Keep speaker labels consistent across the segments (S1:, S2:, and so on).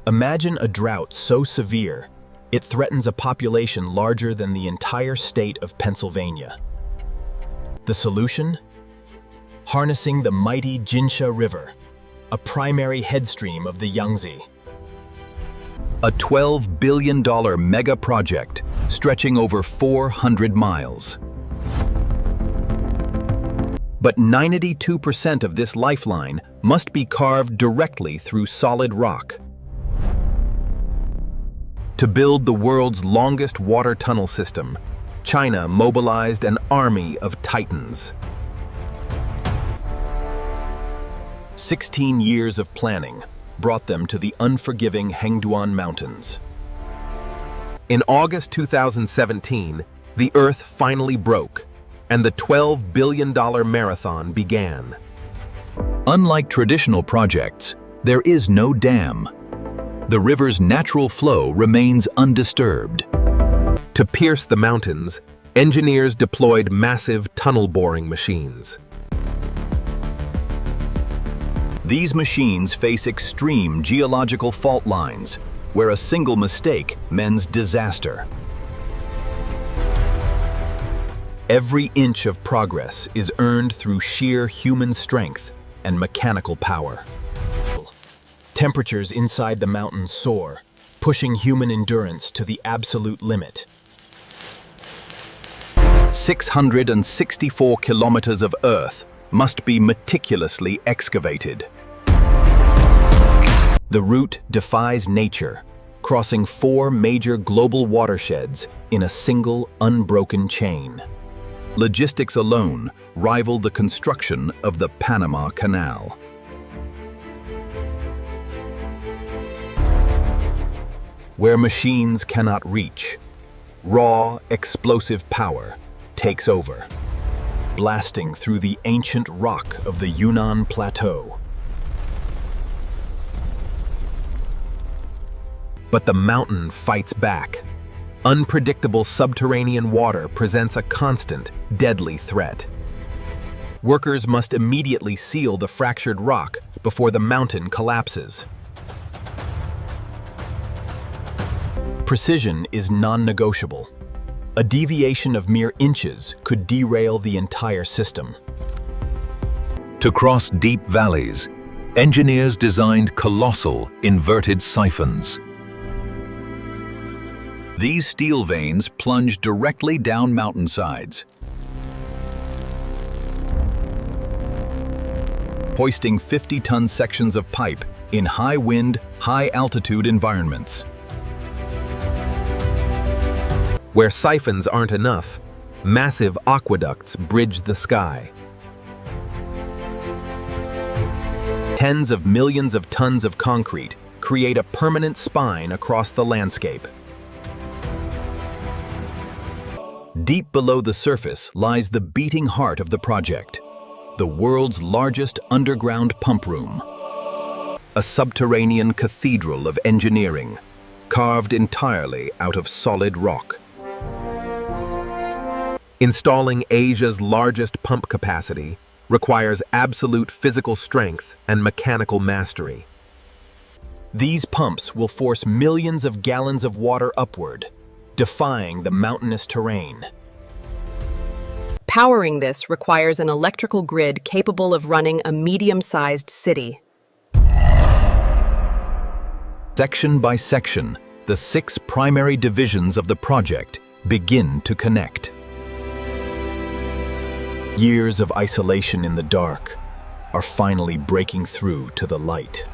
S1: Imagine a drought so severe, it threatens a population larger than the entire state of Pennsylvania. The solution? Harnessing the mighty Jinsha River, a primary headstream of the Yangtze. A $12 billion mega project stretching over 400 miles. But 92% of this lifeline must be carved directly through solid rock. To build the world's longest water tunnel system, China mobilized an army of titans. 16 years of planning brought them to the unforgiving Hengduan Mountains. In August 2017, the Earth finally broke, and the $12 billion marathon began. Unlike traditional projects, there is no dam. The river's natural flow remains undisturbed. To pierce the mountains, engineers deployed massive tunnel boring machines. These machines face extreme geological fault lines, where a single mistake means disaster. Every inch of progress is earned through sheer human strength and mechanical power. Temperatures inside the mountains soar, pushing human endurance to the absolute limit. 664 kilometers of earth must be meticulously excavated. The route defies nature, crossing 4 major global watersheds in a single unbroken chain. Logistics alone rival the construction of the Panama Canal. Where machines cannot reach, raw, explosive power takes over, blasting through the ancient rock of the Yunnan Plateau. But the mountain fights back. Unpredictable subterranean water presents a constant, deadly threat. Workers must immediately seal the fractured rock before the mountain collapses. Precision is non-negotiable. A deviation of mere inches could derail the entire system.
S2: To cross deep valleys, engineers designed colossal, inverted siphons. These steel veins plunge directly down mountainsides, hoisting 50-ton sections of pipe in high-wind, high-altitude environments. Where siphons aren't enough, massive aqueducts bridge the sky. Tens of millions of tons of concrete create a permanent spine across the landscape. Deep below the surface lies the beating heart of the project, the world's largest underground pump room. A subterranean cathedral of engineering, carved entirely out of solid rock. Installing Asia's largest pump capacity requires absolute physical strength and mechanical mastery. These pumps will force millions of gallons of water upward, defying the mountainous terrain.
S3: Powering this requires an electrical grid capable of running a medium-sized city.
S2: Section by section, the 6 primary divisions of the project begin to connect.
S1: Years of isolation in the dark are finally breaking through to the light.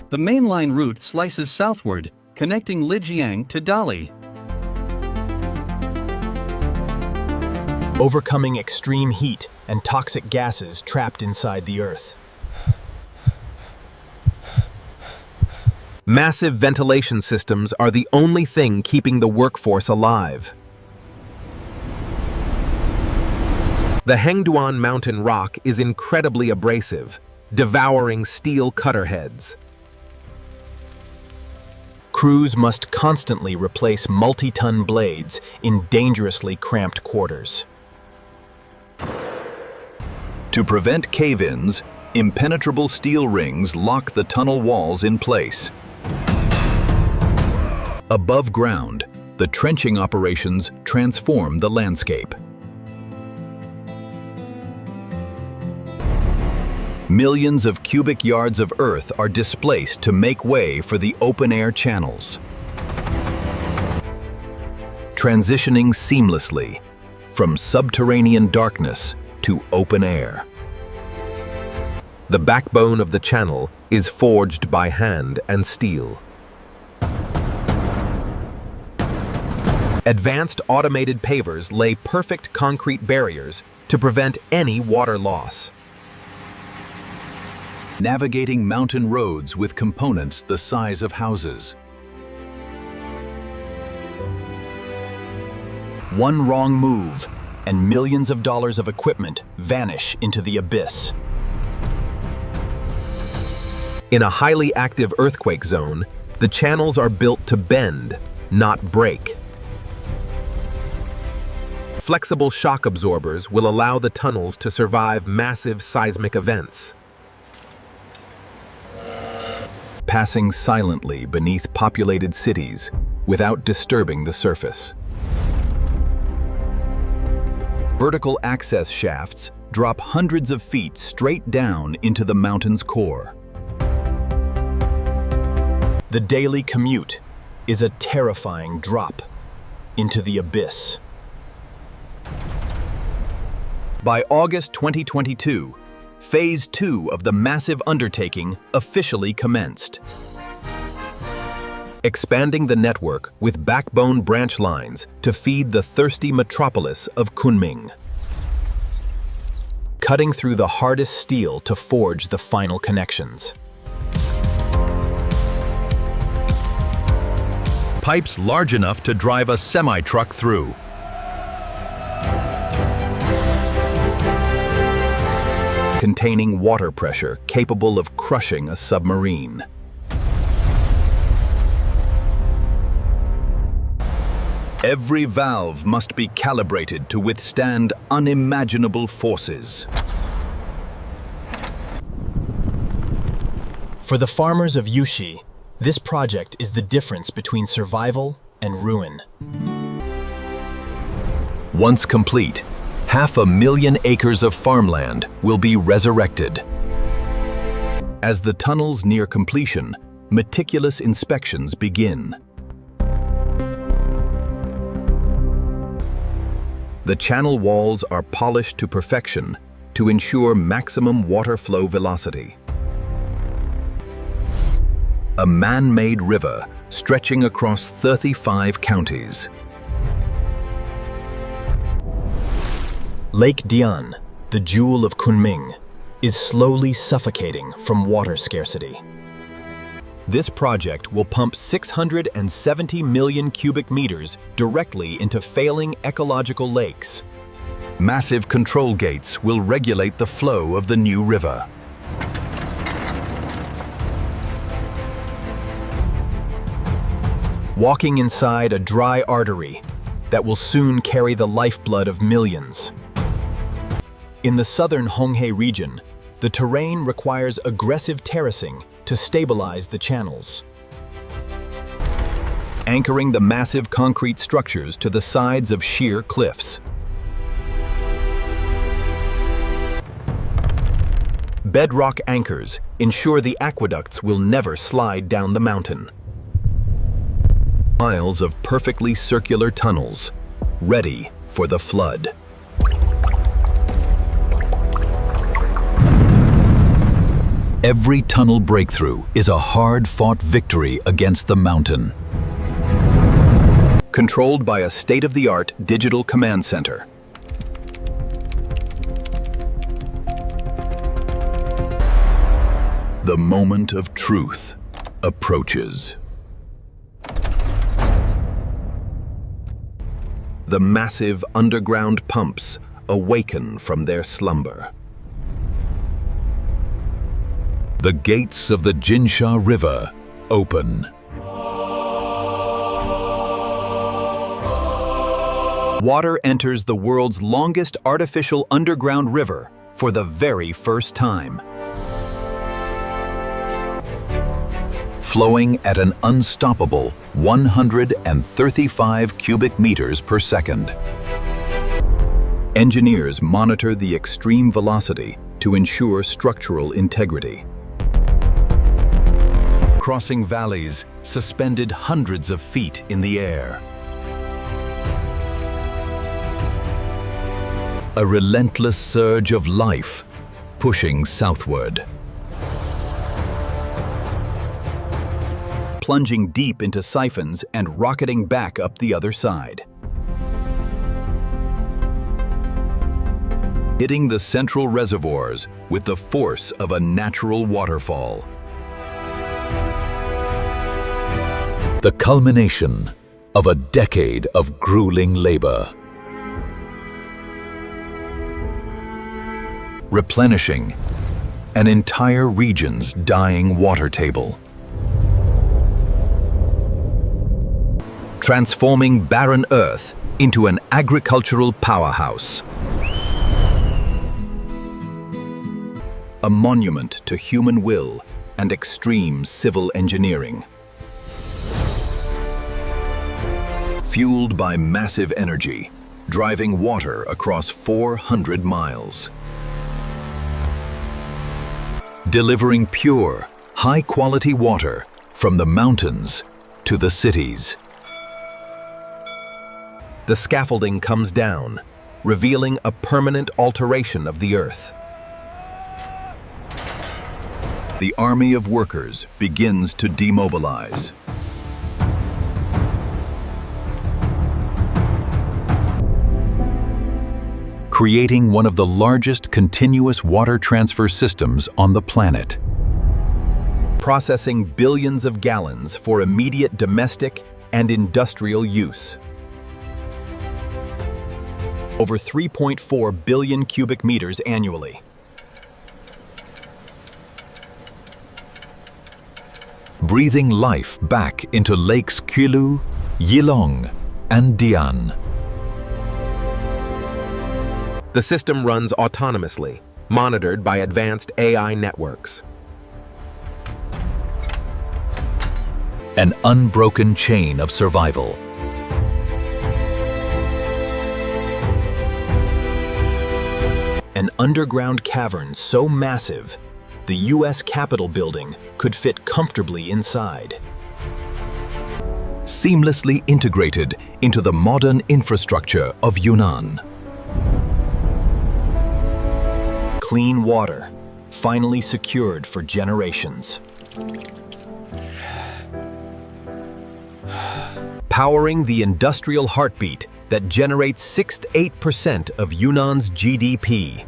S4: The mainline route slices southward, connecting Lijiang to Dali.
S1: Overcoming extreme heat and toxic gases trapped inside the earth.
S5: Massive ventilation systems are the only thing keeping the workforce alive. The Hengduan mountain rock is incredibly abrasive, devouring steel cutter heads.
S1: Crews must constantly replace multi-ton blades in dangerously cramped quarters.
S2: To prevent cave-ins, Impenetrable steel rings lock the tunnel walls in place. Above ground, the trenching operations transform the landscape. Millions of cubic yards of earth are displaced to make way for the open-air channels. Transitioning seamlessly from subterranean darkness to open air.
S5: The backbone of the channel is forged by hand and steel. Advanced automated pavers lay perfect concrete barriers to prevent any water loss.
S2: Navigating mountain roads with components the size of houses. One wrong move, and millions of dollars of equipment vanish into the abyss.
S5: In a highly active earthquake zone, the channels are built to bend, not break. Flexible shock absorbers will allow the tunnels to survive massive seismic events.
S2: Passing silently beneath populated cities without disturbing the surface. Vertical access shafts drop hundreds of feet straight down into the mountain's core. The daily commute is a terrifying drop into the abyss. By August 2022, Phase 2 of the massive undertaking officially commenced. Expanding the network with backbone branch lines to feed the thirsty metropolis of Kunming. Cutting through the hardest steel to forge the final connections. Pipes large enough to drive a semi-truck through. Containing water pressure capable of crushing a submarine. Every valve must be calibrated to withstand unimaginable forces. For the farmers of Yushi, this project is the difference between survival and ruin. Once complete, 500,000 acres of farmland will be resurrected. As the tunnels near completion, meticulous inspections begin. The channel walls are polished to perfection to ensure maximum water flow velocity. A man-made river stretching across 35 counties. Lake Dian, the jewel of Kunming, is slowly suffocating from water scarcity. This project will pump 670 million cubic meters directly into failing ecological lakes. Massive control gates will regulate the flow of the new river. Walking inside a dry artery that will soon carry the lifeblood of millions. In the southern Honghe region, the terrain requires aggressive terracing to stabilize the channels. Anchoring the massive concrete structures to the sides of sheer cliffs. Bedrock anchors ensure the aqueducts will never slide down the mountain. Miles of perfectly circular tunnels, ready for the flood. Every tunnel breakthrough is a hard-fought victory against the mountain. Controlled by a state-of-the-art digital command center. The moment of truth approaches. The massive underground pumps awaken from their slumber. The gates of the Jinsha River open. Water enters the world's longest artificial underground river for the very first time. flowing at an unstoppable 135 cubic meters per second. Engineers monitor the extreme velocity to ensure structural integrity. Crossing valleys suspended hundreds of feet in the air. A relentless surge of life pushing southward. Plunging deep into siphons and rocketing back up the other side. Hitting the central reservoirs with the force of a natural waterfall. The culmination of a decade of grueling labor. Replenishing an entire region's dying water table. Transforming barren earth into an agricultural powerhouse. A monument to human will and extreme civil engineering. Fueled by massive energy, driving water across 400 miles. Delivering pure, high-quality water from the mountains to the cities.
S5: The scaffolding comes down, revealing a permanent alteration of the earth.
S2: The army of workers begins to demobilize. Creating one of the largest continuous water transfer systems on the planet.
S5: Processing billions of gallons for immediate domestic and industrial use. Over 3.4 billion cubic meters annually.
S2: Breathing life back into lakes Kulu, Yilong, and Dian.
S5: The system runs autonomously, monitored by advanced AI networks.
S2: An unbroken chain of survival.
S5: An underground cavern so massive, the U.S. Capitol building could fit comfortably inside.
S2: Seamlessly integrated into the modern infrastructure of Yunnan.
S5: Clean water, finally secured for generations. Powering the industrial heartbeat that generates 6 to 8% of Yunnan's GDP.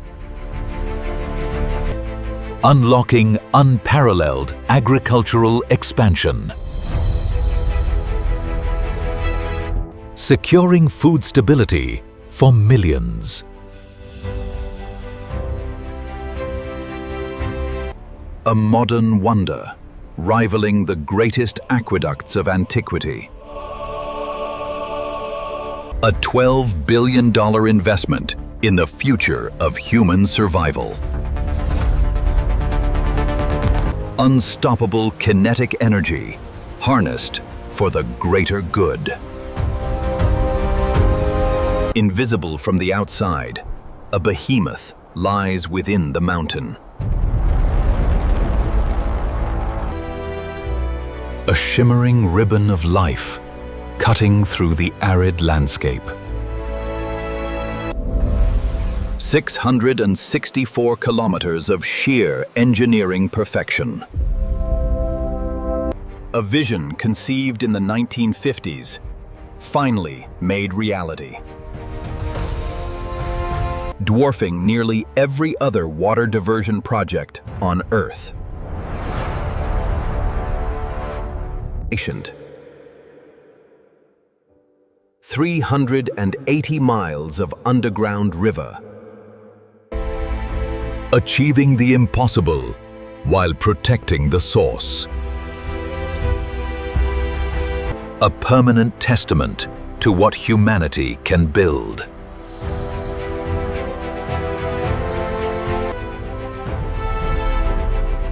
S2: Unlocking unparalleled agricultural expansion. Securing food stability for millions. A modern wonder, rivaling the greatest aqueducts of antiquity. A $12 billion investment in the future of human survival. Unstoppable kinetic energy, harnessed for the greater good. Invisible from the outside, a behemoth lies within the mountain. A shimmering ribbon of life, cutting through the arid landscape. 664 kilometers of sheer engineering perfection. A vision conceived in the 1950s, finally made reality. Dwarfing nearly every other water diversion project on Earth. 380 miles of underground river. Achieving the impossible while protecting the source. A permanent testament to what humanity can build.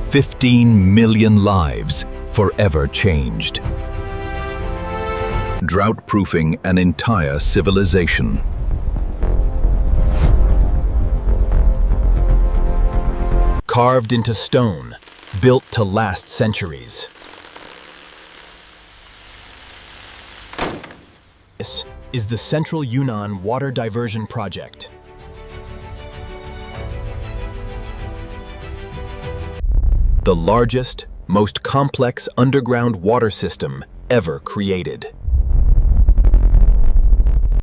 S2: $15 million lives forever changed. Drought-proofing an entire civilization.
S1: Carved into stone, built to last centuries. This is the Central Yunnan Water Diversion Project. The largest, most complex underground water system ever created.